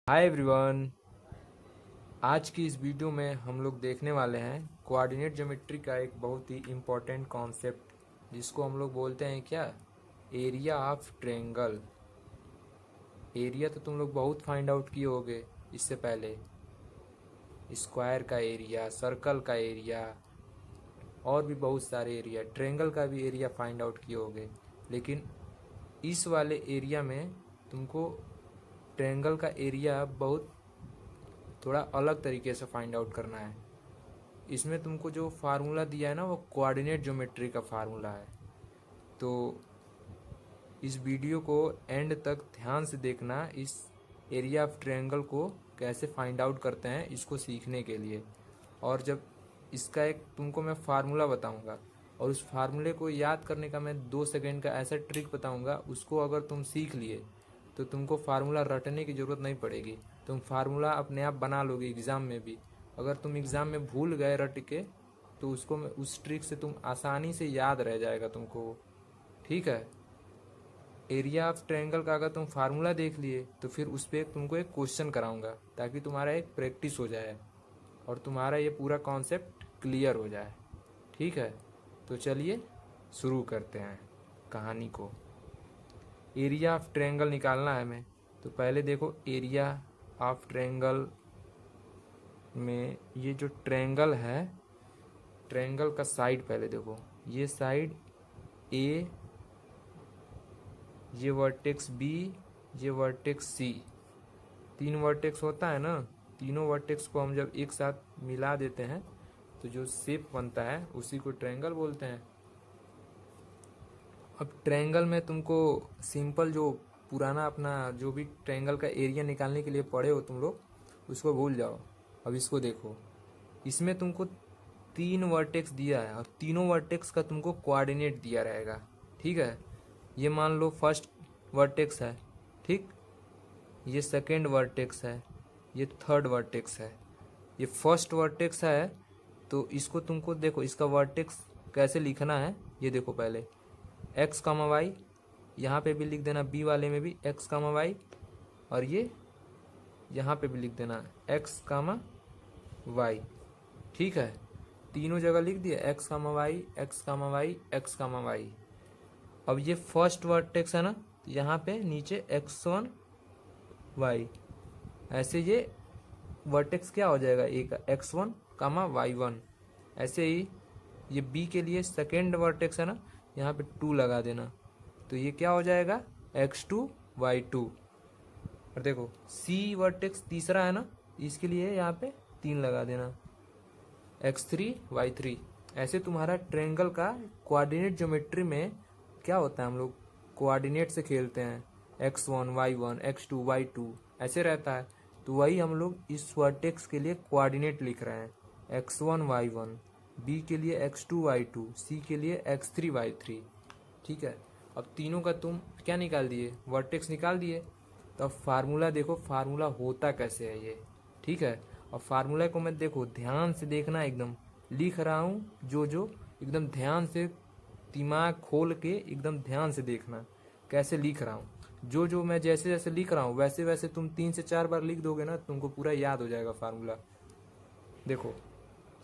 Hi everyone. आज की इस वीडियो में हम लोग देखने वाले हैं कोऑर्डिनेट ज्योमेट्री का एक बहुत ही इम्पोर्टेंट कॉन्सेप्ट, जिसको हम लोग बोलते हैं क्या, एरिया ऑफ ट्रायंगल। एरिया तो तुम लोग बहुत फाइंड आउट किए होगे इससे पहले, स्क्वायर का एरिया, सर्कल का एरिया और भी बहुत सारे एरिया, ट्रायंगल का भी एरिया फाइंड आउट किए होगे। लेकिन इस वाले एरिया में तुमको ट्रायंगल का एरिया बहुत थोड़ा अलग तरीके से फाइंड आउट करना है। इसमें तुमको जो फार्मूला दिया है ना, वो कोऑर्डिनेट ज्योमेट्री का फार्मूला है। तो इस वीडियो को एंड तक ध्यान से देखना, इस एरिया ऑफ ट्रायंगल को कैसे फाइंड आउट करते हैं इसको सीखने के लिए। और जब इसका एक तुमको मैं फार्मूला बताऊंगा और उस फार्मूले को याद करने का मैं 2 सेकेंड का ऐसा ट्रिक बताऊंगा, उसको अगर तुम सीख लिए तो तुमको फार्मूला रटने की ज़रूरत नहीं पड़ेगी। तुम फार्मूला अपने आप बना लोगे एग्ज़ाम में भी। अगर तुम एग्ज़ाम में भूल गए रट के, तो उसको उस ट्रिक से तुम आसानी से याद रह जाएगा तुमको। ठीक है। एरिया ऑफ ट्रायंगल का अगर तुम फार्मूला देख लिए तो फिर उस पर तुमको एक क्वेश्चन कराऊंगा, ताकि तुम्हारा एक प्रैक्टिस हो जाए और तुम्हारा ये पूरा कॉन्सेप्ट क्लियर हो जाए। ठीक है, तो चलिए शुरू करते हैं कहानी को। एरिया ऑफ ट्रायंगल निकालना है हमें। तो पहले देखो, एरिया ऑफ ट्रायंगल में ये जो ट्रायंगल है, ट्रायंगल का साइड पहले देखो। ये साइड ए, ये वर्टेक्स बी, ये वर्टेक्स सी। 3 वर्टेक्स होता है ना, तीनों वर्टेक्स को हम जब एक साथ मिला देते हैं तो जो शेप बनता है उसी को ट्रायंगल बोलते हैं। अब ट्रायंगल में तुमको सिंपल जो पुराना अपना जो भी ट्रायंगल का एरिया निकालने के लिए पढ़े हो तुम लोग, उसको भूल जाओ। अब इसको देखो, इसमें तुमको 3 वर्टेक्स दिया है और तीनों वर्टेक्स का तुमको कोऑर्डिनेट दिया रहेगा। ठीक है। ये मान लो फर्स्ट वर्टेक्स है, ठीक, ये सेकेंड वर्टेक्स है, ये थर्ड वर्टेक्स है, ये फर्स्ट वर्टेक्स है। तो इसको तुमको देखो, इसका वर्टेक्स कैसे लिखना है ये देखो। पहले एक्स कामा वाई, यहाँ पे भी लिख देना, बी वाले में भी एक्स कामा वाई, और ये यहाँ पे भी लिख देना एक्स कामा वाई। ठीक है, तीनों जगह लिख दिया, x comma y, x comma y, x comma y. अब ये फर्स्ट वर्टेक्स है ना, तो यहाँ पे नीचे x1 y, ऐसे ये वर्टेक्स क्या हो जाएगा, एक x1 कामा y1। ऐसे ही ये b के लिए सेकेंड वर्टेक्स है ना, यहाँ पे 2 लगा देना, तो ये क्या हो जाएगा, x2 y2। और देखो c वर्टेक्स तीसरा है ना, इसके लिए यहाँ पे 3 लगा देना, x3 y3। ऐसे तुम्हारा ट्रायंगल का कोऑर्डिनेट ज्योमेट्री में क्या होता है, हम लोग कोऑर्डिनेट से खेलते हैं, x1 y1 x2 y2 ऐसे रहता है। तो वही हम लोग इस वर्टेक्स के लिए कोऑर्डिनेट लिख रहे हैं, x1 y1, b के लिए x2 y2, c के लिए x3 y3। ठीक है। अब तीनों का तुम क्या निकाल दिए, वर्टेक्स निकाल दिए। तो अब फार्मूला देखो, फार्मूला होता कैसे है ये। ठीक है। और फार्मूला को मैं देखो ध्यान से देखना, एकदम लिख रहा हूँ जो जो, एकदम ध्यान से दिमाग खोल के एकदम ध्यान से देखना कैसे लिख रहा हूँ। जो जो मैं जैसे जैसे लिख रहा हूँ वैसे वैसे तुम 3 से 4 बार लिख दोगे ना, तुमको पूरा याद हो जाएगा फार्मूला। देखो,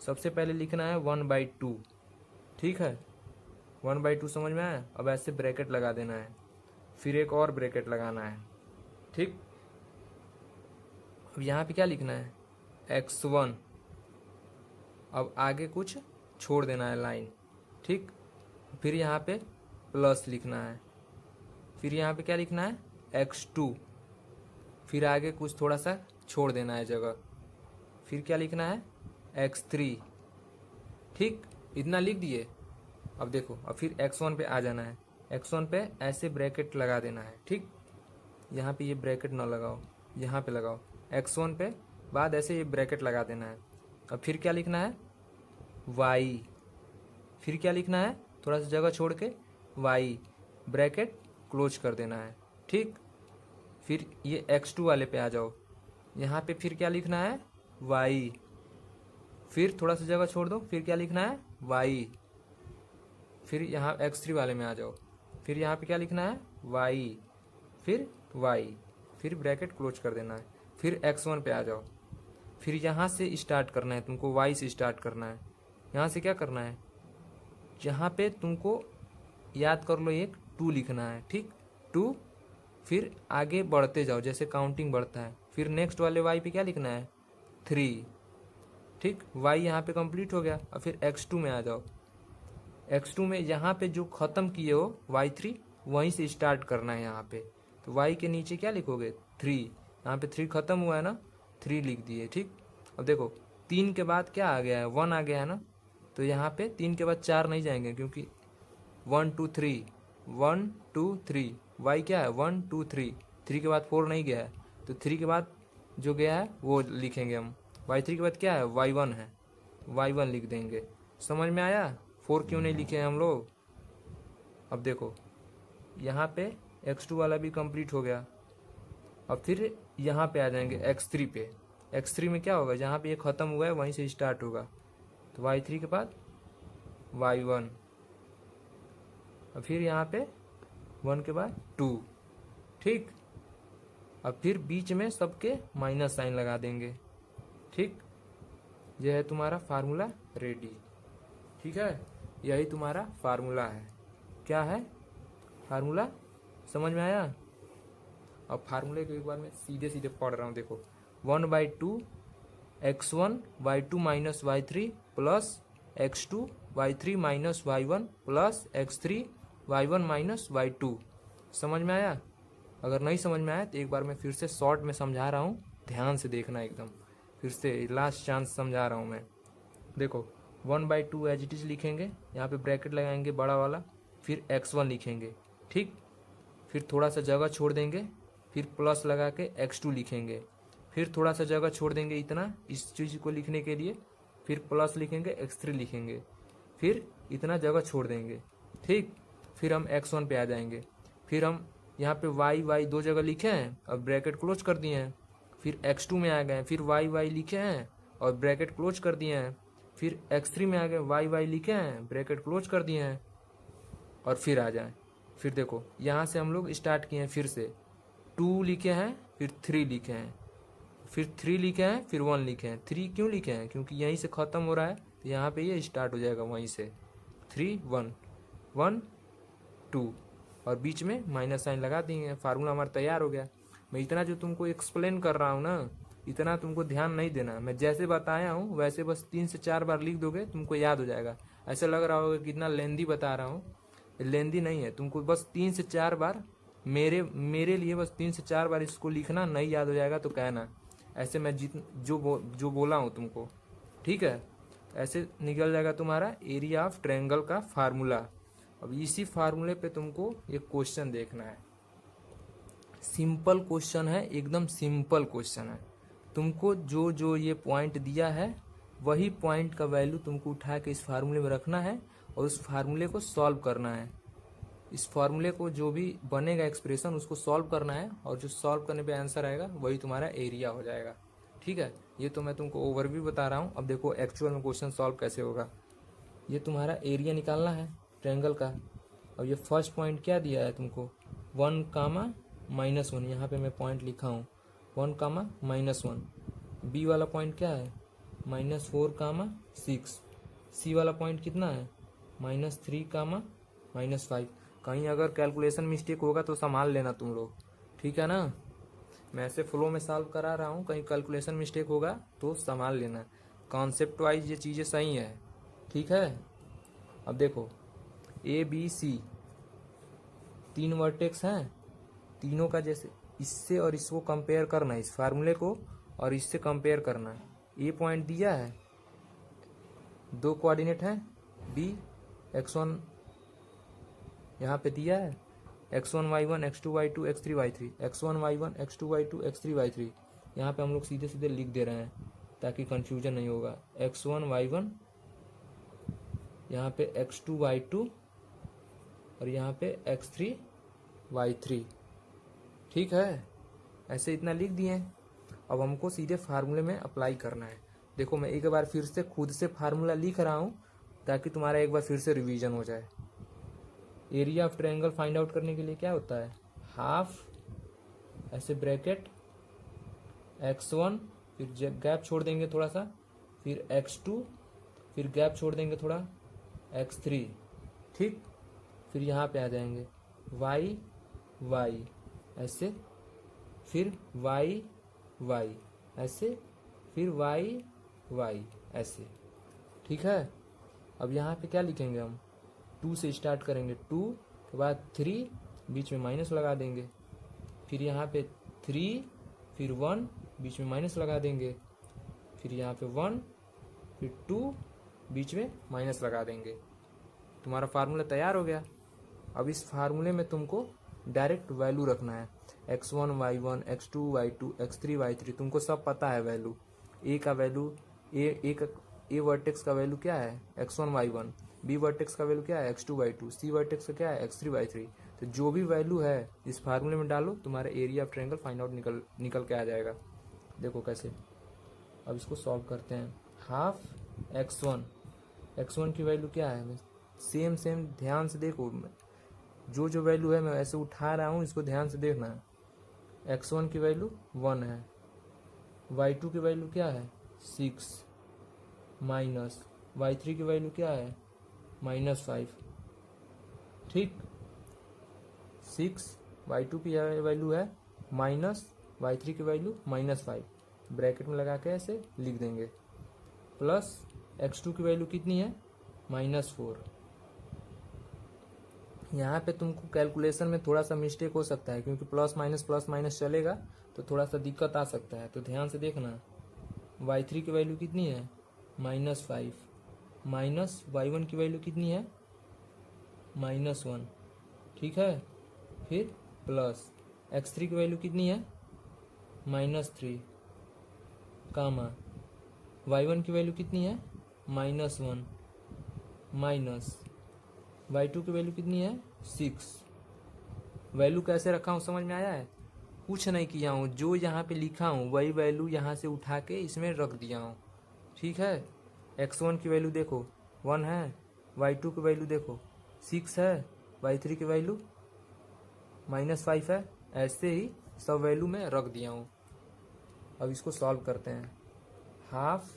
सबसे पहले लिखना है 1/2। ठीक है, 1/2 समझ में आया। अब ऐसे ब्रैकेट लगा देना है, फिर एक और ब्रैकेट लगाना है। ठीक। अब यहाँ पे क्या लिखना है, x1। अब आगे कुछ छोड़ देना है लाइन। ठीक। फिर यहाँ पे प्लस लिखना है, फिर यहाँ पे क्या लिखना है, x2। फिर आगे कुछ थोड़ा सा छोड़ देना है जगह, फिर क्या लिखना है, x3। ठीक, इतना लिख दिए। अब देखो, अब फिर x1 पे आ जाना है, x1 पे ऐसे ब्रैकेट लगा देना है। ठीक, यहाँ पे ये ब्रैकेट ना लगाओ, यहाँ पे लगाओ, x1 पे बाद ऐसे ये ब्रैकेट लगा देना है। अब फिर क्या लिखना है, y। फिर क्या लिखना है, थोड़ा सा जगह छोड़ के y, ब्रैकेट क्लोज कर देना है। ठीक। फिर ये x2 वाले पे आ जाओ, यहाँ पे फिर क्या लिखना है, y। फिर थोड़ा सा जगह छोड़ दो, फिर क्या लिखना है, y। फिर यहाँ x3 वाले में आ जाओ, फिर यहाँ पे क्या लिखना है, y, फिर y, फिर ब्रैकेट क्लोज कर देना है। फिर x1 पे आ जाओ। फिर यहाँ से स्टार्ट करना है तुमको, y से स्टार्ट करना है। यहाँ से क्या करना है, जहाँ पे तुमको याद कर लो एक 2 लिखना है, ठीक, 2। फिर आगे बढ़ते जाओ जैसे काउंटिंग बढ़ता है। फिर नेक्स्ट वाले y पे क्या लिखना है, 3, ठीक। y यहाँ पे कंप्लीट हो गया। और फिर x2 में आ जाओ। x2 में यहाँ पे जो ख़त्म किए हो y3, वहीं से स्टार्ट करना है यहाँ पे। तो y के नीचे क्या लिखोगे, 3। यहाँ पे 3 खत्म हुआ है ना, 3 लिख दिए, ठीक। अब देखो 3 के बाद क्या आ गया है, 1 आ गया है ना। तो यहाँ पे 3 के बाद 4 नहीं जाएंगे, क्योंकि 1 2 3, 1 2 3, y क्या है 1 2 3, 3 के बाद 4 नहीं गया है। तो 3 के बाद जो गया है वो लिखेंगे हम। y3 के बाद क्या है, y1 है, y1 लिख देंगे। समझ में आया, 4 क्यों नहीं लिखे हैं हम लोग। अब देखो यहाँ पे x2 वाला भी कंप्लीट हो गया। अब फिर यहाँ पे आ जाएंगे x3 पे। x3 में क्या होगा, जहाँ पे ये ख़त्म हुआ है वहीं से स्टार्ट होगा। तो y3 के बाद y1, और फिर यहाँ पे 1 के बाद 2, ठीक। अब फिर बीच में सबके माइनस साइन लगा देंगे, ठीक। यह है तुम्हारा फार्मूला रेडी, ठीक है। यही तुम्हारा फार्मूला है। क्या है फार्मूला, समझ में आया। अब फार्मूले को एक बार मैं सीधे सीधे पढ़ रहा हूँ, देखो 1/2 x1 y2 minus y3 plus x2 y3 minus y1 plus x3 y1 minus y2। समझ में आया। अगर नहीं समझ में आया तो एक बार मैं फिर से शॉर्ट में समझा रहा हूँ, ध्यान से देखना एकदम। फिर से लास्ट चांस समझा रहा हूँ मैं। देखो 1/2 एज इट इज लिखेंगे, यहाँ पे ब्रैकेट लगाएंगे बड़ा वाला, फिर x1 लिखेंगे, ठीक। फिर थोड़ा सा जगह छोड़ देंगे, फिर प्लस लगा के x2 लिखेंगे, फिर थोड़ा सा जगह छोड़ देंगे इतना इस चीज़ को लिखने के लिए, फिर प्लस लिखेंगे, x3 लिखेंगे, फिर इतना जगह छोड़ देंगे, ठीक। फिर हम x1 पे आ जाएंगे। फिर हम यहाँ पे y 2 जगह लिखे हैं और ब्रैकेट क्लोज कर दिए हैं। फिर x2 में आ गए, फिर y लिखे हैं और ब्रैकेट क्लोज कर दिए हैं। फिर x3 में आ गए, y लिखे हैं, ब्रैकेट क्लोज कर दिए हैं, और फिर आ जाएं। फिर देखो यहाँ से हम लोग स्टार्ट किए हैं, फिर से 2 लिखे हैं, फिर 3 लिखे हैं, फिर 3 लिखे हैं, फिर 1 लिखे हैं। 3 क्यों लिखे हैं, क्योंकि यहीं से ख़त्म हो रहा है, तो यहाँ पे ये स्टार्ट हो जाएगा वहीं से, 3 1 1 2, और बीच में माइनस साइन लगा देंगे। फार्मूला हमारा तैयार हो गया। मैं इतना जो तुमको एक्सप्लेन कर रहा हूँ ना, इतना तुमको ध्यान नहीं देना। मैं जैसे बताया हूँ वैसे बस 3 से 4 बार लिख दोगे, तुमको याद हो जाएगा। ऐसा लग रहा होगा कितना लेंदी बता रहा हूँ, लेंदी नहीं है। तुमको बस 3 से 4 बार मेरे लिए बस 3 से 4 बार इसको लिखना। नहीं याद हो जाएगा तो कहना। ऐसे मैं जो बोला हूँ तुमको, ठीक है, ऐसे निकल जाएगा तुम्हारा एरिया ऑफ ट्रायंगल का फार्मूला। अब इसी फार्मूले पे तुमको एक क्वेश्चन देखना है। सिंपल क्वेश्चन है, एकदम सिंपल क्वेश्चन है। तुमको जो जो ये पॉइंट दिया है वही पॉइंट का वैल्यू तुमको उठा के इस फार्मूले में रखना है और उस फार्मूले को सॉल्व करना है। इस फार्मूले को जो भी बनेगा एक्सप्रेशन उसको सॉल्व करना है, और जो सॉल्व करने पे आंसर आएगा वही तुम्हारा एरिया हो जाएगा, ठीक है। ये तो मैं तुमको ओवरव्यू बता रहा हूँ। अब देखो एक्चुअल में क्वेश्चन सॉल्व कैसे होगा। ये तुम्हारा एरिया निकालना है ट्रायंगल का। अब ये फर्स्ट पॉइंट क्या दिया है तुमको, 1 कामा -1, यहाँ पे मैं पॉइंट लिखा हूँ 1 कामा -1। बी वाला पॉइंट क्या है, -4 कामा 6। सी वाला पॉइंट कितना है, -3 कामा -5। कहीं अगर कैलकुलेशन मिस्टेक होगा तो संभाल लेना तुम लोग, ठीक है ना। मैं ऐसे फ्लो में सॉल्व करा रहा हूँ, कहीं कैलकुलेशन मिस्टेक होगा तो संभाल लेना। कॉन्सेप्ट वाइज ये चीज़ें सही है, ठीक है। अब देखो ABC 3 वर्टेक्स हैं, तीनों का जैसे इससे और इसको कंपेयर करना है, इस फार्मूले को और इससे कंपेयर करना है। ए पॉइंट दिया है, 2 कोऑर्डिनेट हैं, बी x1 यहाँ पे दिया है, x1 y1 x2 y2 x3 y3, x1 y1 x2 y2 x3 y3। यहाँ पे हम लोग सीधे सीधे लिख दे रहे हैं ताकि कंफ्यूजन नहीं होगा। x1 y1, यहाँ पे x2 y2 और यहाँ पे x3 y3, ठीक है। ऐसे इतना लिख दिए। अब हमको सीधे फार्मूले में अप्लाई करना है। देखो मैं एक बार फिर से खुद से फार्मूला लिख रहा हूँ ताकि तुम्हारा एक बार फिर से रिवीजन हो जाए। Area of triangle find out करने के लिए क्या होता है, हाफ, ऐसे ब्रैकेट x1, फिर गैप छोड़ देंगे थोड़ा सा, फिर x2, फिर गैप छोड़ देंगे थोड़ा, x3, ठीक। फिर यहाँ पे आ जाएंगे y y ऐसे, फिर y y ऐसे, फिर y y ऐसे, ठीक है। अब यहाँ पे क्या लिखेंगे हम, 2 से स्टार्ट करेंगे, 2 के बाद 3, बीच में माइनस लगा देंगे, फिर यहाँ पे 3, फिर 1, बीच में माइनस लगा देंगे, फिर यहाँ पे 1, फिर 2, बीच में माइनस लगा देंगे। तुम्हारा फार्मूला तैयार हो गया। अब इस फार्मूले में तुमको डायरेक्ट वैल्यू रखना है, x1 y1, x2 y2, x3 y3, तुमको सब पता है वैल्यू। ए का वैल्यू, ए वर्टेक्स का वैल्यू क्या है, x1 y1, बी वर्टेक्स का वैल्यू क्या है, x2 y2, सी वर्टेक्स का क्या है, x3 y3। तो जो भी वैल्यू है इस फार्मूले में डालो, तुम्हारा area of triangle find out निकल के आ जाएगा। देखो कैसे। अब इसको सॉल्व करते हैं। हाफ x1 की वैल्यू क्या है, सेम ध्यान से देखो, जो वैल्यू है मैं ऐसे उठा रहा हूँ, इसको ध्यान से देखना है। x1 की वैल्यू 1 है, y2 की वैल्यू क्या है 6, माइनस y3 की वैल्यू क्या है -5, ठीक। 6 y2 की वैल्यू है माइनस, y3 की वैल्यू -5, ब्रैकेट में लगा के ऐसे लिख देंगे, प्लस x2 की वैल्यू कितनी है -4। यहाँ पे तुमको कैलकुलेशन में थोड़ा सा मिस्टेक हो सकता है, क्योंकि प्लस माइनस चलेगा तो थोड़ा सा दिक्कत आ सकता है, तो ध्यान से देखना। y3 की वैल्यू कितनी है -5, माइनस y1 की वैल्यू कितनी है -1, ठीक है। फिर प्लस x3 की वैल्यू कितनी है -3, कामा y1 की वैल्यू कितनी है -1, माइनस y2 की वैल्यू कितनी है 6। वैल्यू कैसे रखा हूँ समझ में आया है, कुछ नहीं किया हूँ, जो यहाँ पे लिखा हूँ वही वैल्यू यहाँ से उठा के इसमें रख दिया हूँ, ठीक है। x1 की वैल्यू देखो 1 है, y2 की वैल्यू देखो 6 है, y3 की वैल्यू -5 है, ऐसे ही सब वैल्यू में रख दिया हूँ। अब इसको सॉल्व करते हैं। Half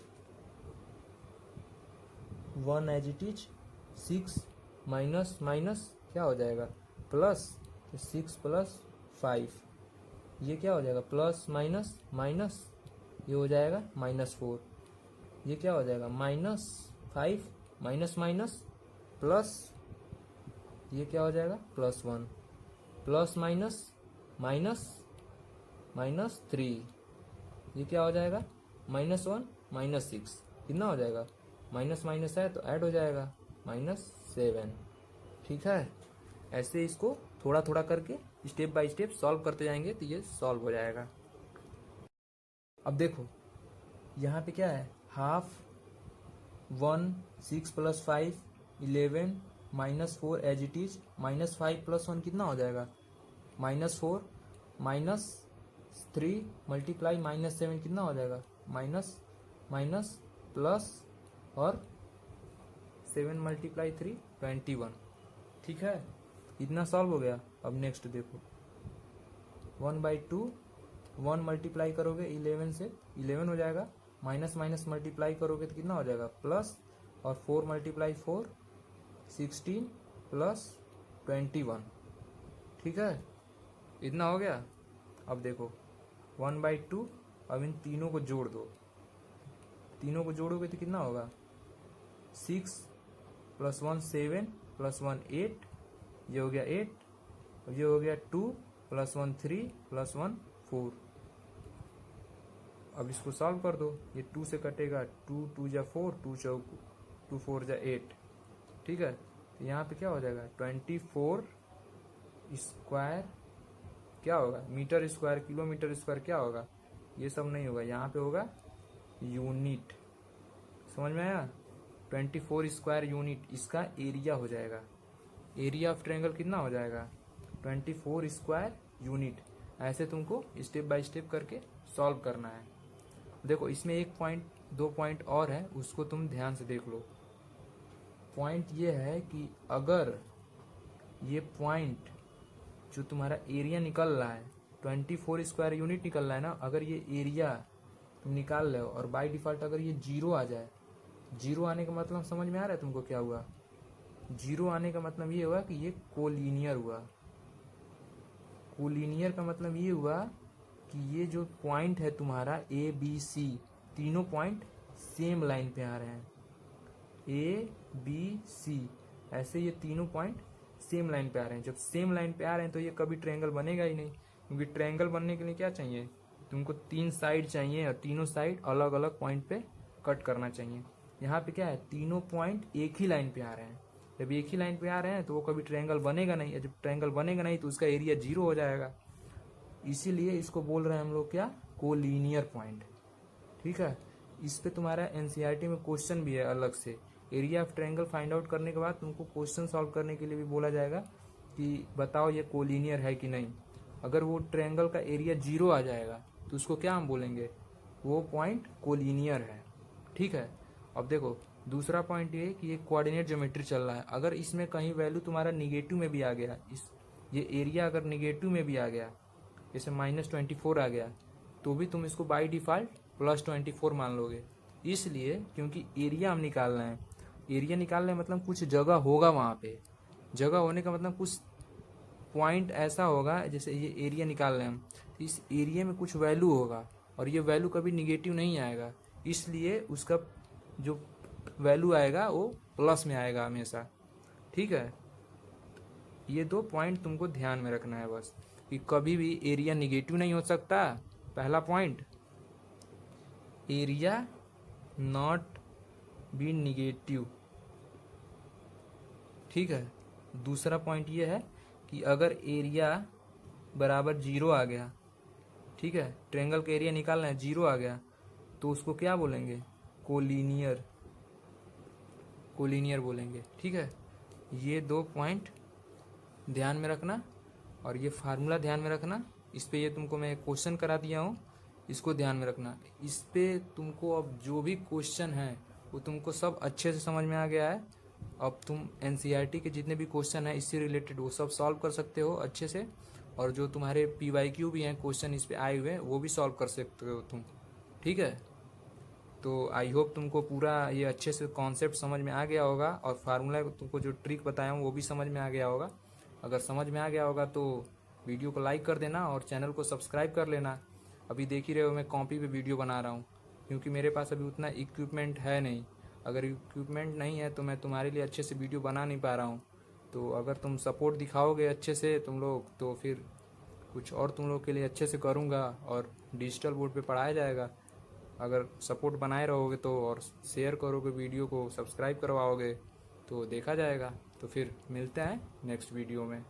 1 as it is, 6 minus minus क्या हो जाएगा प्लस, तो 6 + 5, ये क्या हो जाएगा प्लस माइनस माइनस, ये हो जाएगा -4, ये क्या हो जाएगा -5 माइनस माइनस प्लस, ये क्या हो जाएगा +1, प्लस माइनस माइनस -3, ये क्या हो जाएगा -1 -6, कितना हो जाएगा, माइनस माइनस है तो ऐड हो जाएगा -7, ठीक है। ऐसे इसको थोड़ा थोड़ा करके स्टेप बाय स्टेप सॉल्व करते जाएंगे तो ये सॉल्व हो जाएगा। अब देखो यहाँ पे क्या है, हाफ 1, 6 + 5 11, -4 एज इट इज, -5 + 1 कितना हो जाएगा -4, -3 मल्टीप्लाई -7 कितना हो जाएगा माइनस माइनस प्लस, और 7 × 3 21, ठीक है। इतना सॉल्व हो गया। अब नेक्स्ट देखो 1/2, 1 मल्टीप्लाई करोगे 11 से 11 हो जाएगा, माइनस माइनस मल्टीप्लाई करोगे तो कितना हो जाएगा प्लस, और 4 × 4 16 प्लस 21, ठीक है। इतना हो गया। अब देखो 1/2, अब इन तीनों को जोड़ दो, तीनों को जोड़ोगे तो कितना होगा 6 + 1 7 + 1 8, ये हो गया 8, और ये हो गया 2 + 1 3 + 1 4। अब इसको सॉल्व कर दो, ये 2 से कटेगा, 2 2 × 4, 2 4 × 8, ठीक है। तो यहाँ पे क्या हो जाएगा 24 स्क्वायर, क्या होगा मीटर स्क्वायर, किलोमीटर स्क्वायर क्या होगा, ये सब नहीं होगा, यहाँ पे होगा यूनिट, समझ में आया। 24 स्क्वायर यूनिट इसका एरिया हो जाएगा। एरिया ऑफ ट्रायंगल कितना हो जाएगा 24 स्क्वायर यूनिट। ऐसे तुमको स्टेप बाय स्टेप करके सॉल्व करना है। देखो इसमें 1 पॉइंट 2 पॉइंट और है, उसको तुम ध्यान से देख लो। पॉइंट ये है कि अगर ये पॉइंट जो तुम्हारा एरिया निकल रहा है 24 स्क्वायर यूनिट निकल रहा है ना। अगर ये एरिया तुम निकाल रहे हो और बाय डिफॉल्ट अगर ये 0 आ जाए, 0 आने का मतलब समझ में आ रहा है तुमको क्या हुआ? 0 आने का मतलब ये हुआ कि ये कोलिनियर हुआ। कोलिनियर का मतलब ये हुआ कि ये जो पॉइंट है तुम्हारा ए बी सी, तीनों पॉइंट सेम लाइन पे आ रहे हैं। ए बी सी, ऐसे ये तीनों पॉइंट सेम लाइन पे आ रहे हैं। जब सेम लाइन पे आ रहे हैं तो ये कभी ट्रायंगल बनेगा ही नहीं, क्योंकि ट्रायंगल बनने के लिए क्या चाहिए तुमको? 3 साइड चाहिए और तीनों साइड अलग अलग पॉइंट पे कट करना चाहिए। यहाँ पे क्या है, तीनों पॉइंट एक ही लाइन पे आ रहे हैं। जब एक ही लाइन पे आ रहे हैं तो वो कभी ट्रायंगल बनेगा नहीं, जब ट्रायंगल बनेगा नहीं तो उसका एरिया 0 हो जाएगा। इसीलिए इसको बोल रहे हैं हम लोग क्या, कोलिनियर पॉइंट। ठीक है, इस पे तुम्हारा एनसीईआरटी में क्वेश्चन भी है अलग से। Area of triangle find out करने के बाद तुमको क्वेश्चन सॉल्व करने के लिए भी बोला जाएगा कि बताओ ये कोलिनियर है कि नहीं। अगर वो ट्रायंगल का एरिया 0 आ जाएगा तो उसको क्या हम बोलेंगे, वो पॉइंट कोलिनियर है। ठीक है, अब देखो दूसरा पॉइंट ये कि ये कोऑर्डिनेट ज्योमेट्री चल रहा है। अगर इसमें कहीं वैल्यू तुम्हारा निगेटिव में भी आ गया, इस ये एरिया अगर निगेटिव में भी आ गया, जैसे -24 आ गया, तो भी तुम इसको बाई डिफॉल्ट +24 मान लोगे। इसलिए क्योंकि एरिया हम निकाल रहे हैं, एरिया निकाल रहे हैं मतलब कुछ जगह होगा वहाँ पे। जगह होने का मतलब कुछ पॉइंट ऐसा होगा, जैसे ये एरिया निकाल रहे हैं हम, तो इस एरिया में कुछ वैल्यू होगा और ये वैल्यू कभी निगेटिव नहीं आएगा। इसलिए उसका जो वैल्यू आएगा वो प्लस में आएगा हमेशा। ठीक है, ये 2 पॉइंट तुमको ध्यान में रखना है बस, कि कभी भी एरिया निगेटिव नहीं हो सकता। पहला point, area not be negative. ठीक है, दूसरा पॉइंट ये है कि अगर एरिया बराबर 0 आ गया, ठीक है, ट्रायंगल का एरिया निकालना है, 0 आ गया, तो उसको क्या बोलेंगे, कोलिनियर, कोलिनियर बोलेंगे। ठीक है, ये 2 पॉइंट ध्यान में रखना और ये फार्मूला ध्यान में रखना। इस पे ये तुमको मैं क्वेश्चन करा दिया हूँ, इसको ध्यान में रखना। इस पे तुमको अब जो भी क्वेश्चन है वो तुमको सब अच्छे से समझ में आ गया है। अब तुम एनसीईआरटी के जितने भी क्वेश्चन है इससे रिलेटेड वो सब सॉल्व कर सकते हो अच्छे से, और जो तुम्हारे पीवाईक्यू भी हैं क्वेश्चन इस पे आए हुए हैं वो भी सॉल्व कर सकते हो तुम। ठीक है, तो आई होप तुमको पूरा ये अच्छे से कॉन्सेप्ट समझ में आ गया होगा और फार्मूला तुमको जो ट्रिक बताया हूँ वो भी समझ में आ गया होगा। अगर समझ में आ गया होगा तो वीडियो को लाइक कर देना और चैनल को सब्सक्राइब कर लेना। अभी देख ही रहे हो मैं कॉपी पे वीडियो बना रहा हूँ, क्योंकि मेरे पास अभी उतना इक्विपमेंट है नहीं। अगर इक्विपमेंट नहीं है तो मैं तुम्हारे लिए अच्छे से वीडियो बना नहीं पा रहा हूँ। तो अगर तुम सपोर्ट दिखाओगे अच्छे से तुम लोग, तो फिर कुछ और तुम लोग के लिए अच्छे से करूँगा और डिजिटल बोर्ड पे पढ़ाया जाएगा। अगर सपोर्ट बनाए रहोगे तो, और शेयर करोगे वीडियो को, सब्सक्राइब करवाओगे तो देखा जाएगा। तो फिर मिलते हैं नेक्स्ट वीडियो में।